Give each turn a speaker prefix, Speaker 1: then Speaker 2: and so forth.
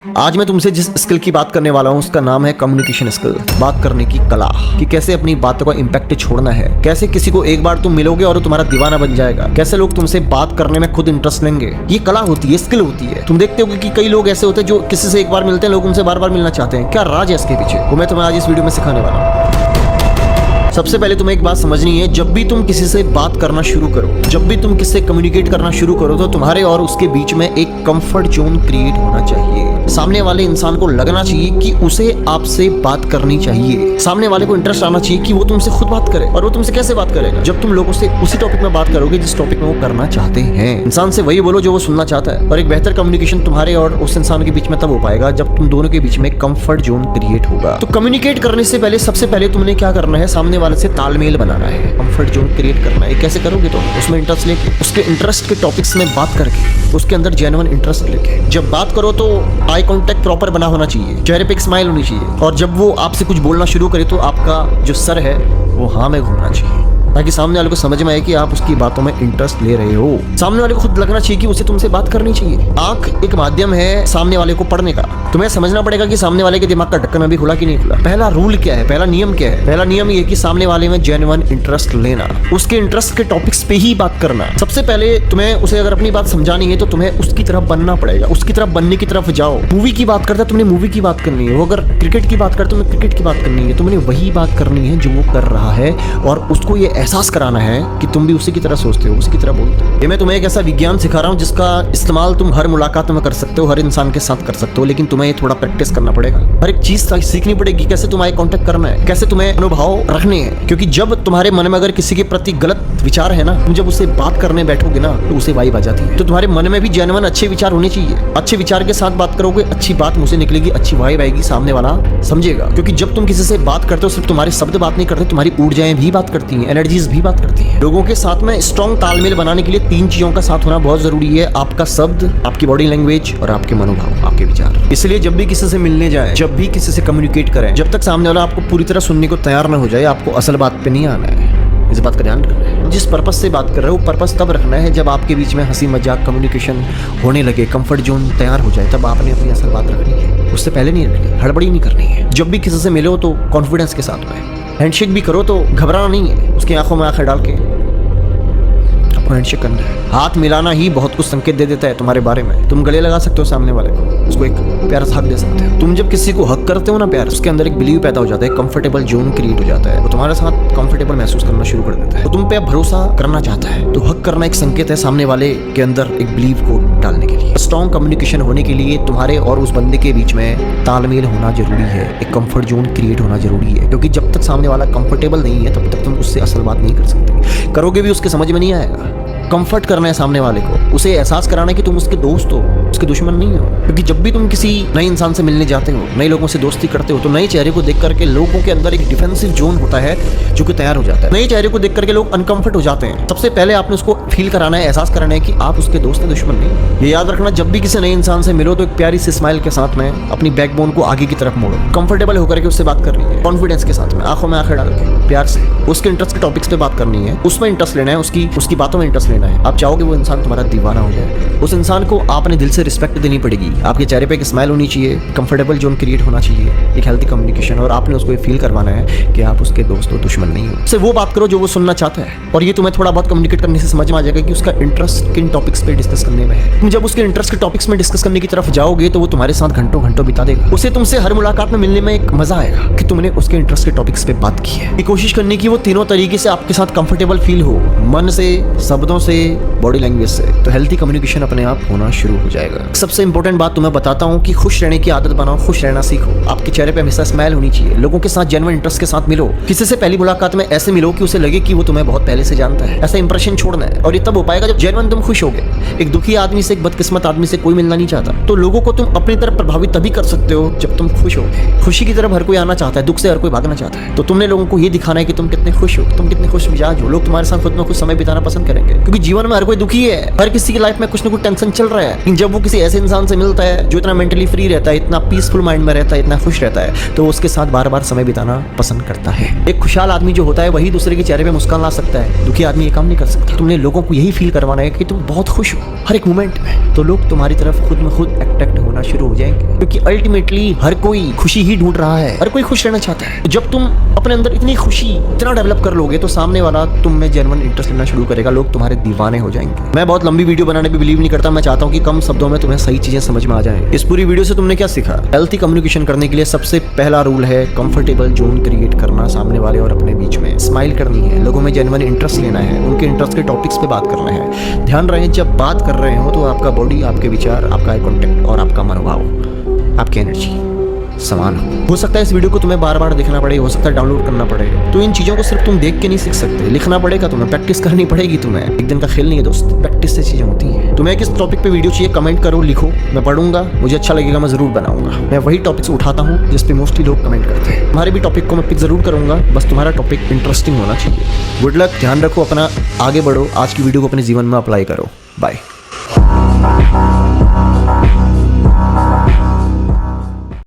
Speaker 1: आज मैं तुमसे जिस स्किल की बात करने वाला हूँ उसका नाम है कम्युनिकेशन स्किल। बात करने की कला, कि कैसे अपनी बातों का इम्पैक्ट छोड़ना है, कैसे किसी को एक बार तुम मिलोगे और वो तुम्हारा दीवाना बन जाएगा, कैसे लोग तुमसे बात करने में खुद इंटरेस्ट लेंगे। ये कला होती है, स्किल होती है। तुम देखते हो कि कई लोग ऐसे होते हैं जो किसी से एक बार मिलते हैं, लोग उनसे बार बार मिलना चाहते हैं। क्या राज है इसके पीछे, वो मैं तुम्हें आज इस वीडियो में सिखाने वाला हूँ। सबसे पहले तुम्हें एक बात समझनी है, जब भी तुम किसी से बात करना शुरू करो, जब भी तुम किसी से कम्युनिकेट करना शुरू करो, तो तुम्हारे और उसके बीच में एक कंफर्ट जोन क्रिएट होना चाहिए। सामने वाले इंसान को लगना चाहिए कि उसे आपसे बात करनी चाहिए। सामने वाले को इंटरेस्ट आना चाहिए कि वो तुमसे खुद बात करे। और वो तुमसे कैसे बात करेगा? जब तुम लोगों से उसी टॉपिक में बात करोगे जिस टॉपिक में वो करना चाहते हैं। इंसान से वही बोलो जो वो सुनना चाहता है। और एक बेहतर कम्युनिकेशन तुम्हारे और उस इंसान के बीच में तब हो पाएगा जब तुम दोनों के बीच में कंफर्ट जोन क्रिएट होगा। तो कम्युनिकेट करने से पहले सबसे पहले तुमने क्या करना है, सामने वाले से तालमेल बनाना है, कंफर्ट जोन क्रिएट करना है। कैसे करोगे? तो उसमें इंटरेस्ट लेके, उसके इंटरेस्ट के टॉपिक्स में बात करके, उसके अंदर जेन्युइन इंटरेस्ट लेके जब बात करो तो आई कांटेक्ट प्रॉपर बना होना चाहिए, चेहरे पे एक स्माइल होनी चाहिए। और जब वो आपसे कुछ बोलना शुरू करे तो आपका जो सर है वो हाँ में घूमना चाहिए, ताकि सामने वाले को समझ में आए कि आप उसकी बातों में इंटरेस्ट ले रहे हो। सामने वाले को खुद लगना चाहिए कि उसे तुमसे बात करनी चाहिए। आंख एक माध्यम है सामने वाले को पढ़ने का। तुम्हें समझना पड़ेगा कि सामने वाले के दिमाग का ढक्कन अभी खुला कि नहीं खुला। पहला रूल क्या है, पहला नियम क्या है? पहला नियम ये कि सामने वाले में जेन्युइन इंटरेस्ट लेना, उसके इंटरेस्ट के टॉपिक्स पे ही बात करना। सबसे पहले तुम्हें उसे अगर अपनी बात समझानी है तो तुम्हें उसकी तरफ बनना पड़ेगा, उसकी तरफ बनने की तरफ जाओ। मूवी की बात करता है, तुमने मूवी की बात करनी है। वो अगर क्रिकेट की बात करता है, तुम्हें क्रिकेट की बात करनी है। तुमने वही बात करनी है जो वो कर रहा है, और उसको ये एहसास कराना है कि तुम भी उसी की तरह सोचते हो, उसी की तरह बोलते हो। ये मैं तुम्हें एक ऐसा विज्ञान सिखा रहा हूँ जिसका इस्तेमाल तुम हर मुलाकात में कर सकते हो, हर इंसान के साथ कर सकते हो, लेकिन तुम्हें ये थोड़ा प्रैक्टिस करना पड़ेगा। हर एक चीज सीखनी पड़ेगी, कैसे तुम्हें आई कांटेक्ट करना है, कैसे तुम्हें अनुभव रखने हैं। क्योंकि जब तुम्हारे मन में अगर किसी के प्रति गलत विचार है ना, तुम जब उससे बात करने बैठोगे ना तो उसे वाइब आ जाती है। तो तुम्हारे मन में भी जेन्युइन अच्छे विचार होने चाहिए। अच्छे विचार के साथ बात करोगे, अच्छी बात मुझसे निकलेगी, अच्छी वाइब आएगी, सामने वाला समझेगा। क्योंकि जब तुम किसी से बात करते हो, सिर्फ तुम्हारे शब्द बात नहीं करते, तुम्हारी ऊर्जाएं भी बात करती हैं, एनर्जीज भी बात करती हैं। लोगों के साथ में स्ट्रॉन्ग तालमेल बनाने के लिए 3 चीजों का साथ होना बहुत जरूरी है। आपका शब्द, आपकी बॉडी लैंग्वेज और आपके मनोभाव, आपके विचार। इसलिए जब भी किसी से मिलने जाए, जब भी किसी से कम्युनिकेट करें, जब तक सामने वाला आपको पूरी तरह सुनने को तैयार न हो जाए, आपको असल बात पे नहीं आना है। इस बात का ध्यान रखना है। जिस पर्पस से बात कर रहे हो, पर्पस तब रखना है जब आपके बीच में हंसी मजाक कम्युनिकेशन होने लगे, कंफर्ट जोन तैयार हो जाए, तब आपने अपनी असल बात रखनी है। उससे पहले नहीं रखनी, हड़बड़ी नहीं करनी है। जब भी किसी से मिलो तो कॉन्फिडेंस के साथ में हैंडशेक भी करो, तो घबराना नहीं है। उसकी आंखों में आंखें डाल के हैंडशेक करना है। हाथ मिलाना ही बहुत कुछ संकेत दे देता है तुम्हारे बारे में। तुम गले लगा सकते हो सामने वाले को, उसको एक प्यारा सा हक दे सकते हो। तुम जब किसी को हक करते हो ना प्यार, उसके अंदर एक बिलीव पैदा हो जाता है, कंफर्टेबल जोन क्रिएट हो जाता है। वो तुम्हारे साथ कंफर्टेबल महसूस करना शुरू कर देता है, तो तुम पे भरोसा करना चाहता है। तो हक करना एक संकेत है सामने वाले के अंदर एक बिलीव को डालने के लिए। स्ट्रॉन्ग कम्युनिकेशन होने के लिए तुम्हारे और उस बंदे के बीच में तालमेल होना जरूरी है, एक कंफर्ट जोन क्रिएट होना जरूरी है। क्योंकि जब तक सामने वाला कंफर्टेबल नहीं है, तब तक तुम उससे असल बात नहीं कर सकते। करोगे भी उसके समझ में नहीं आएगा। कंफर्ट करना है सामने वाले को, उसे एहसास कराना है कि तुम उसके दोस्त हो, उसके दुश्मन नहीं हो। क्योंकि जब भी तुम किसी नए इंसान से मिलने जाते हो, नए लोगों से दोस्ती करते हो, तो नए चेहरे को देख करके लोगों के अंदर एक डिफेंसिव जोन होता है जो कि तैयार हो जाता है। नए चेहरे को देख करके लोग अनकंफर्ट हो जाते हैं। सबसे पहले आपने उसको फील कराना है, एहसास कराना है कि आप उसके दोस्त हैं, दुश्मन नहीं। ये याद रखना, जब भी किसी नए इंसान से मिलो तो एक प्यारी सी स्माइल के साथ में अपनी बैकबोन को आगे की तरफ मोड़ो। कंफर्टेबल होकर के उससे बात करनी है, कॉन्फिडेंस के साथ में, आंखों में आंखें डाल के प्यार से उसके इंटरेस्ट के टॉपिक्स पे बात करनी है, उसमें इंटरेस्ट लेना है, उसकी बातों में इंटरेस्ट लेना है। आप चाहोगे वो इंसान तुम्हारा दीवाना हो जाए। उस इंसान को आपने दिल से रिस्पेक्ट देनी पड़ेगी। आपके चेहरे पे एक स्माइल होनी चाहिए, कंफर्टेबल जोन क्रिएट होना चाहिए, एक हेल्थी कम्युनिकेशन, और आपने उसको फील करवाना है कि आप उसके दोस्त हो, दुश्मन नहीं हो। उससे वो बात करो जो वो सुनना चाहता है। और ये तुम्हें थोड़ा बहुत कम्युनिकेट करने से समझ में आ जाएगा कि उसका इंटरेस्ट किन टॉपिक्स पे डिस्कस करने में है। तुम जब उसके इंटरेस्ट के टॉपिक्स में डिस्कस करने की तरफ जाओगे तो वो तुम्हारे साथ घंटों घंटों बिता देगा। उसे तुमसे हर मुलाकात में मिलने में एक मजा आएगा कि तुमने उसके इंटरेस्ट के टॉपिक्स पे बात की है। कोशिश करने की वो तीनों तरीके से आपके साथ कंफर्टेबल फील हो, मन से, शब्दों से, बॉडी लैंग्वेज से। तो हेल्थी कम्युनिकेशन अपने आप होना शुरू हो जाएगा। सबसे इंपॉर्टेंट बात तुम्हें बताता हूँ कि खुश रहने की आदत बनाओ, खुश रहना सीखो। आपके चेहरे पे हमेशा स्माइल होनी चाहिए। लोगों के साथ जेन्युइन इंटरेस्ट के साथ मिलो। किसी से पहली मुलाकात में ऐसे मिलो कि उसे लगे कि वो तुम्हें बहुत पहले से जानता है। ऐसा इंप्रेशन छोड़ना है, और ये तब हो पाएगा जब जेन्युइन तुम खुश होगे। एक दुखी आदमी से, एक बदकिस्मत आदमी से कोई मिलना नहीं चाहता। तो लोगों को तुम अपनी तरफ प्रभावित तभी कर सकते हो जब तुम खुश होगे। खुशी की तरफ हर कोई आना चाहता है, दुख से हर कोई भागना चाहता है। तो तुमने लोगों को ये दिखाना है कि तुम कितने खुश हो, तुम कितने खुश मिजाज हो। लोग तुम्हारे साथ खुद में कुछ समय बिताना पसंद करेंगे। क्योंकि जीवन में हर कोई दुखी है, हर किसी की लाइफ में कुछ ना कुछ टेंशन चल रहा है, लेकिन जब वो किसी ऐसे इंसान से मिलता है जो इतना मेंटली फ्री रहता है, इतना पीसफुल माइंड में रहता है, इतना खुश रहता है, तो उसके साथ बार बार समय बिताना पसंद करता है। एक खुशहाल आदमी जो होता है वही दूसरे के चेहरे पे मुस्कान ला सकता है, दुखी आदमी ये काम नहीं कर सकता। तुमने लोगों को यही फील करवाना है कि तुम बहुत खुश हो हर एक मोमेंट में, तो लोग तुम्हारी तरफ खुद में खुद अट्रैक्ट होना शुरू हो जाएंगे, क्योंकि अल्टीमेटली हर कोई खुशी ही ढूंढ रहा है, हर कोई खुश रहना चाहता है। जब तुम अपने अंदर इतनी खुशी इतना डेवलप कर लोगे तो सामने वाला तुम में जेन्युइन इंटरेस्ट लेना शुरू करेगा, लोग तुम्हारे दीवाने हो जाएंगे। मैं बहुत लंबी वीडियो बनाने पे बिलीव नहीं करता, मैं चाहता हूँ कि कम शब्दों में तुम्हें सही चीजें समझ में आ जाए। इस पूरी वीडियो से तुमने क्या सीखा? हेल्थी कम्युनिकेशन करने के लिए सबसे पहला रूल है कंफर्टेबल जोन क्रिएट करना सामने वाले और अपने बीच में। स्माइल करनी है, लोगों में जेन्युइन इंटरेस्ट लेना है, उनके इंटरेस्ट के टॉपिक्स पे बात करना है। ध्यान रहे जब बात कर रहे हो तो आपका बॉडी, आपके विचार, आपका आई कॉन्टेक्ट और आपका मनोभाव, आपकी एनर्जी समान हो सकता है इस वीडियो को तुम्हें बार बार देखना पड़े, हो सकता है डाउनलोड करना पड़े, तो इन चीज़ों को सिर्फ तुम देख के नहीं सीख सकते, लिखना पड़ेगा तुम्हें, प्रैक्टिस करनी पड़ेगी तुम्हें। एक दिन का खेल नहीं है दोस्त, प्रैक्टिस से चीज़ें होती हैं। तुम्हें किस टॉपिक पे वीडियो चाहिए कमेंट करो, लिखो, मैं पढ़ूंगा, मुझे अच्छा लगेगा मैं ज़रूर बनाऊंगा। मैं वही टॉपिक्स उठाता हूँ जिस पे मोस्टली लोग कमेंट करते हैं। तुम्हारे भी टॉपिक को मैं पिक ज़रूर करूँगा, बस तुम्हारा टॉपिक इंटरेस्टिंग होना चाहिए। गुड लक, ध्यान रखो अपना, आगे बढ़ो, आज की वीडियो को अपने जीवन में अप्लाई करो। बाय।